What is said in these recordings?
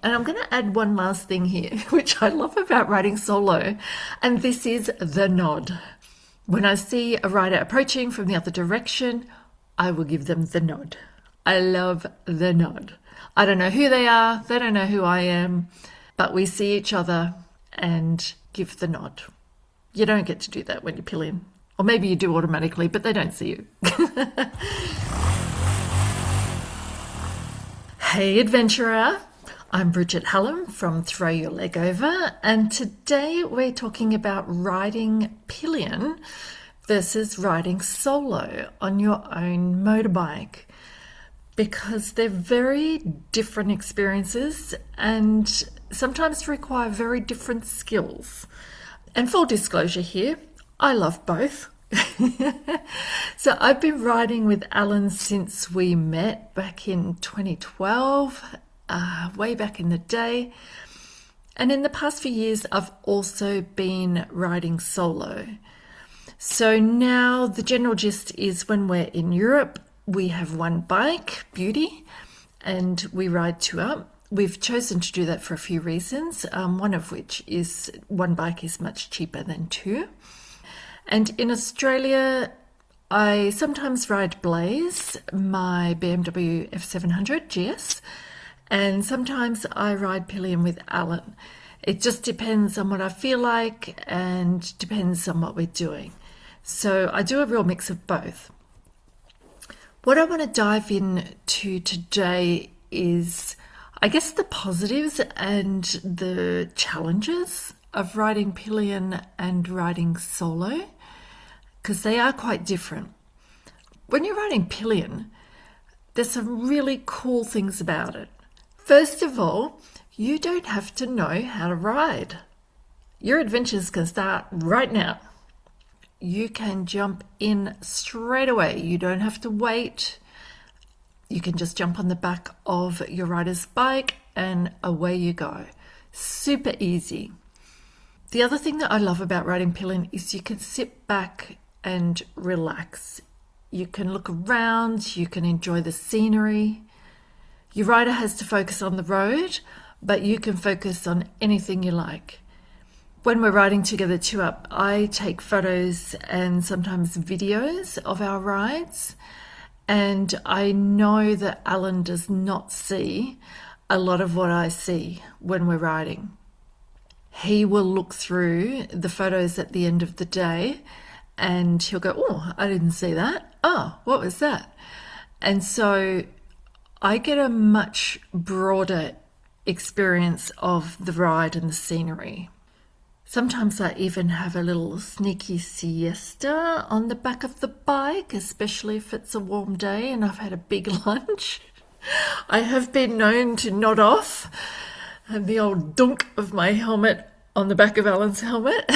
And I'm going to add one last thing here, which I love about riding solo, and this is the nod. When I see a rider approaching from the other direction, I will give them the nod. I love the nod. I don't know who they are, they don't know who I am, but we see each other and give the nod. You don't get to do that when you're pillion. Or maybe you do automatically, but they don't see you. Hey adventurer, I'm Bridget Hallam from Throw Your Leg Over, and today we're talking about riding pillion versus riding solo on your own motorbike, because they're very different experiences and sometimes require very different skills. And full disclosure here, I love both. So I've been riding with Alan since we met back in 2012, way back in the day. And in the past few years, I've also been riding solo. So now the general gist is when we're in Europe, we have one bike, Beauty, and we ride two up. We've chosen to do that for a few reasons, one of which is one bike is much cheaper than two. And in Australia, I sometimes ride Blaze, my BMW F700 GS, and sometimes I ride pillion with Alan. It just depends on what I feel like and depends on what we're doing. So I do a real mix of both. What I want to dive into today is, I guess, the positives and the challenges of riding pillion and riding solo, because they are quite different. When you're riding pillion, there's some really cool things about it. First of all, you don't have to know how to ride. Your adventures can start right now. You can jump in straight away. You don't have to wait. You can just jump on the back of your rider's bike and away you go. Super easy. The other thing that I love about riding pillion is you can sit back and relax. You can look around, you can enjoy the scenery. Your rider has to focus on the road, but you can focus on anything you like. When we're riding together two up, I take photos and sometimes videos of our rides, and I know that Alan does not see a lot of what I see when we're riding. He will look through the photos at the end of the day and he'll go, oh, I didn't see that. Oh, what was that? And so I get a much broader experience of the ride and the scenery. Sometimes I even have a little sneaky siesta on the back of the bike, especially if it's a warm day and I've had a big lunch. I have been known to nod off and the old dunk of my helmet on the back of Alan's helmet.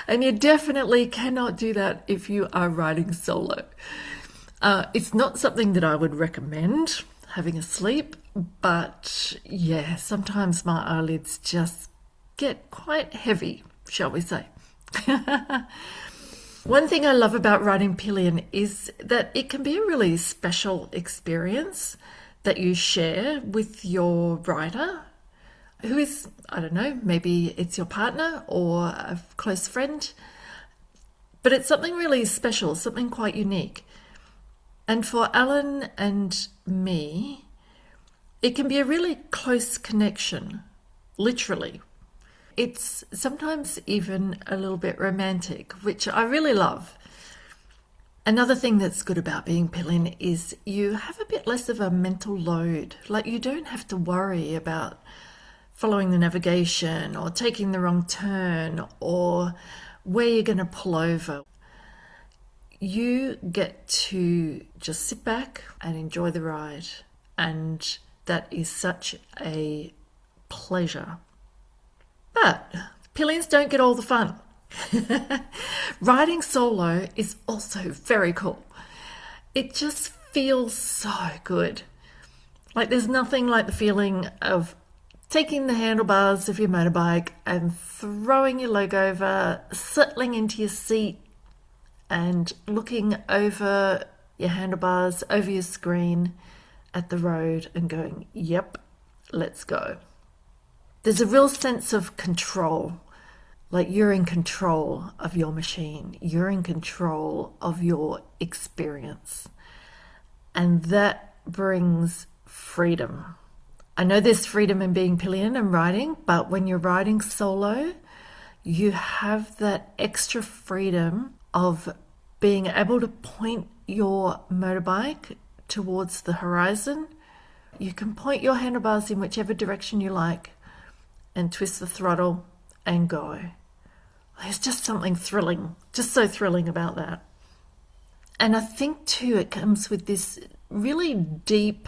And you definitely cannot do that if you are riding solo. It's not something that I would recommend, having a sleep, but yeah, sometimes my eyelids just get quite heavy, shall we say. One thing I love about riding pillion is that it can be a really special experience that you share with your rider, who is, I don't know, maybe it's your partner or a close friend, but it's something really special, something quite unique. And for Alan and me, it can be a really close connection, literally. It's sometimes even a little bit romantic, which I really love. Another thing that's good about being pillion is you have a bit less of a mental load. Like, you don't have to worry about following the navigation or taking the wrong turn or where you're going to pull over. You get to just sit back and enjoy the ride, and that is such a pleasure. But pillions don't get all the fun. Riding solo is also very cool. It just feels so good. Like, there's nothing like the feeling of taking the handlebars of your motorbike and throwing your leg over, settling into your seat and looking over your handlebars, over your screen at the road and going, yep, let's go. There's a real sense of control, like you're in control of your machine, you're in control of your experience, and that brings freedom. I know there's freedom in being pillion and riding, but when you're riding solo, you have that extra freedom of being able to point your motorbike towards the horizon. You can point your handlebars in whichever direction you like and twist the throttle and go. There's just something thrilling, just so thrilling about that. And I think too, it comes with this really deep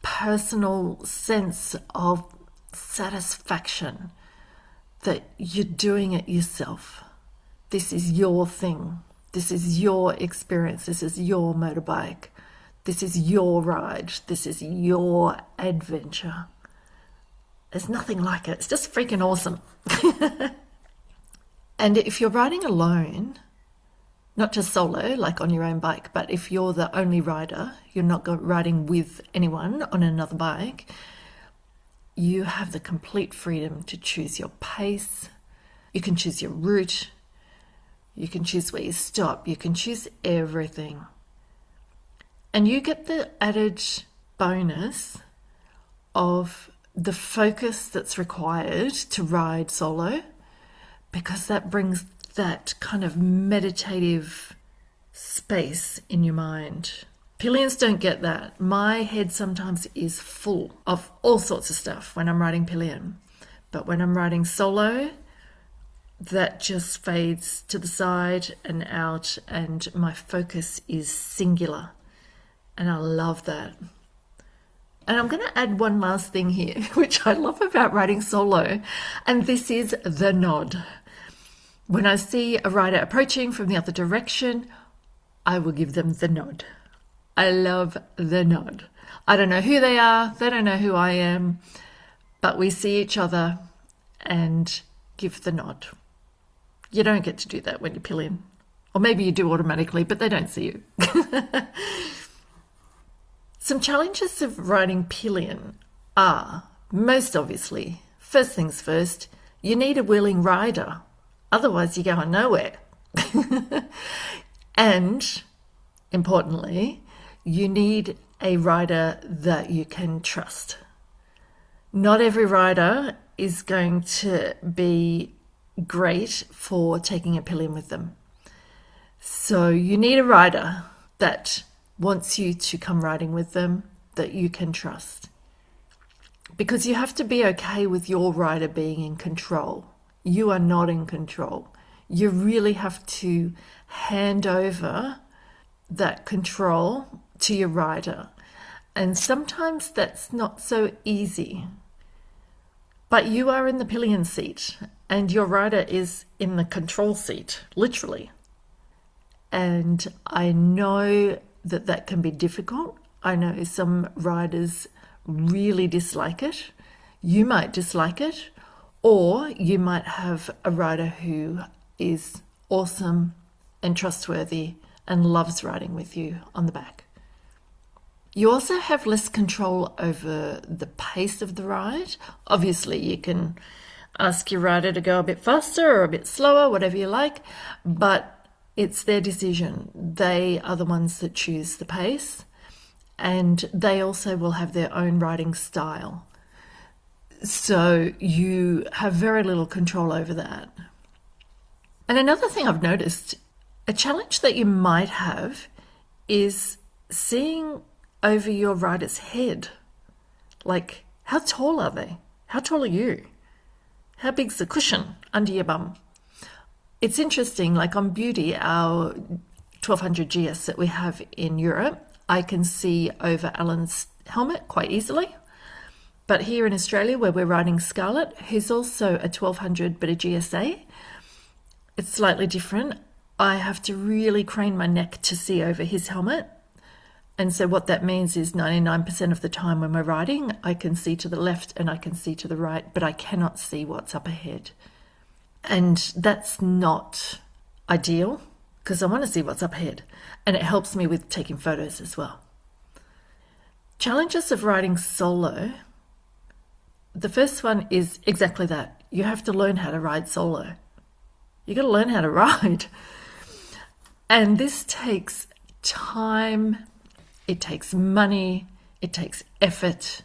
personal sense of satisfaction that you're doing it yourself. This is your thing. This is your experience. This is your motorbike. This is your ride. This is your adventure. There's nothing like it. It's just freaking awesome. And if you're riding alone, not just solo, like on your own bike, but if you're the only rider, you're not riding with anyone on another bike, you have the complete freedom to choose your pace. You can choose your route. You can choose where you stop. You can choose everything. And you get the added bonus of the focus that's required to ride solo, because that brings that kind of meditative space in your mind. Pillions don't get that. My head sometimes is full of all sorts of stuff when I'm riding pillion. But when I'm riding solo, that just fades to the side and out, and my focus is singular. And I love that. And I'm going to add one last thing here, which I love about riding solo, and this is the nod. When I see a rider approaching from the other direction, I will give them the nod. I love the nod. I don't know who they are, they don't know who I am, but we see each other and give the nod. You don't get to do that when you're pillion. Or maybe you do automatically, but they don't see you. Some challenges of riding pillion are, most obviously, first things first, you need a willing rider. Otherwise, you're going nowhere. And, importantly, you need a rider that you can trust. Not every rider is going to be great for taking a pillion with them. So you need a rider that wants you to come riding with them, that you can trust. Because you have to be okay with your rider being in control. You are not in control. You really have to hand over that control to your rider. And sometimes that's not so easy. But you are in the pillion seat and your rider is in the control seat, literally. And I know that that can be difficult. I know some riders really dislike it. You might dislike it, or you might have a rider who is awesome and trustworthy and loves riding with you on the back. You also have less control over the pace of the ride. Obviously, you can ask your rider to go a bit faster or a bit slower, whatever you like, but it's their decision. They are the ones that choose the pace, and they also will have their own riding style. So you have very little control over that. And another thing I've noticed, a challenge that you might have is seeing over your rider's head. Like, how tall are they? How tall are you? How big's the cushion under your bum? It's interesting, like on Beauty, our 1200 GS that we have in Europe, I can see over Alan's helmet quite easily. But here in Australia, where we're riding Scarlett, who's also a 1200 but a GSA, it's slightly different. I have to really crane my neck to see over his helmet. And so what that means is 99% of the time when we're riding, I can see to the left and I can see to the right, but I cannot see what's up ahead. And that's not ideal because I want to see what's up ahead. And it helps me with taking photos as well. Challenges of riding solo The first one is exactly that. You have to learn how to ride solo. You got to learn how to ride. And this takes time, it takes money, it takes effort,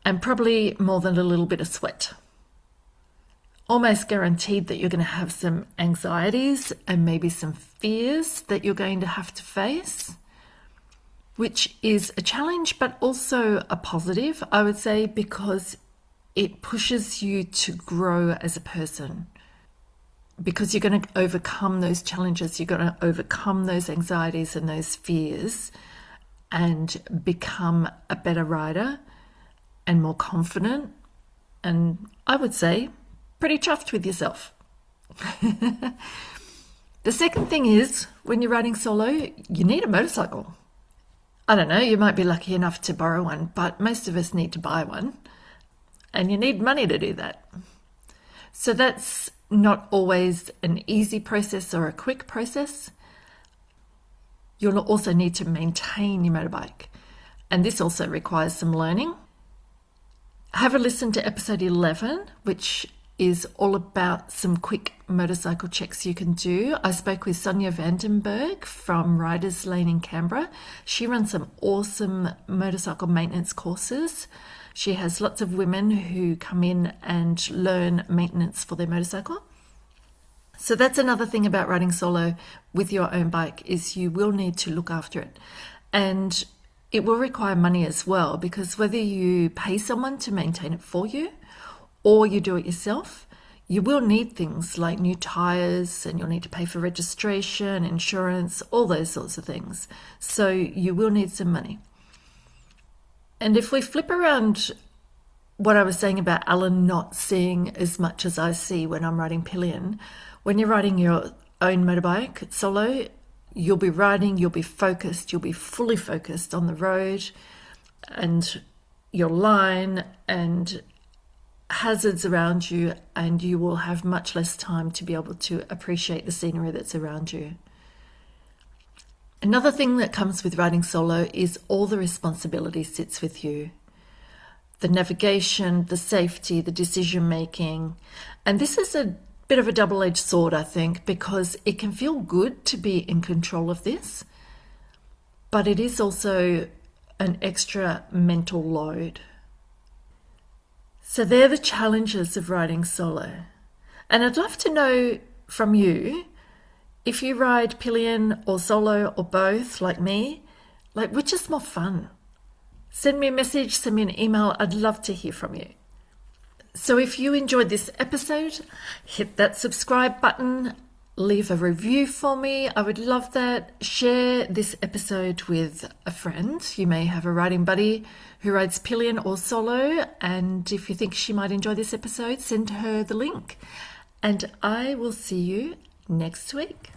and probably more than a little bit of sweat. Almost guaranteed that you're going to have some anxieties and maybe some fears that you're going to have to face, which is a challenge, but also a positive, I would say, because it pushes you to grow as a person. Because you're going to overcome those challenges, you're going to overcome those anxieties and those fears and become a better rider and more confident, and I would say pretty chuffed with yourself. The second thing is, when you're riding solo, you need a motorcycle. I don't know, you might be lucky enough to borrow one, but most of us need to buy one, and you need money to do that. So that's not always an easy process or a quick process. You'll also need to maintain your motorbike, and this also requires some learning. Have a listen to episode 11, which is all about some quick motorcycle checks you can do. I spoke with Sonia Vandenberg from Riders Lane in Canberra. She runs some awesome motorcycle maintenance courses. She has lots of women who come in and learn maintenance for their motorcycle. So that's another thing about riding solo with your own bike, is you will need to look after it. And it will require money as well, because whether you pay someone to maintain it for you or you do it yourself, you will need things like new tires, and you'll need to pay for registration, insurance, all those sorts of things. So you will need some money. And if we flip around what I was saying about Alan not seeing as much as I see when I'm riding Pillion, when you're riding your own motorbike solo, you'll be riding, you'll be focused, you'll be fully focused on the road and your line and hazards around you, and you will have much less time to be able to appreciate the scenery that's around you. Another thing that comes with riding solo is all the responsibility sits with you. The navigation, the safety, the decision making. And this is a bit of a double-edged sword, I think, because it can feel good to be in control of this, but it is also an extra mental load. So they're the challenges of riding solo. And I'd love to know from you, if you ride Pillion or solo or both like me, like which is more fun? Send me a message, send me an email. I'd love to hear from you. So if you enjoyed this episode, hit that subscribe button, leave a review for me. I would love that. Share this episode with a friend. You may have a riding buddy who rides Pillion or solo, and if you think she might enjoy this episode, send her the link. And I will see you next week.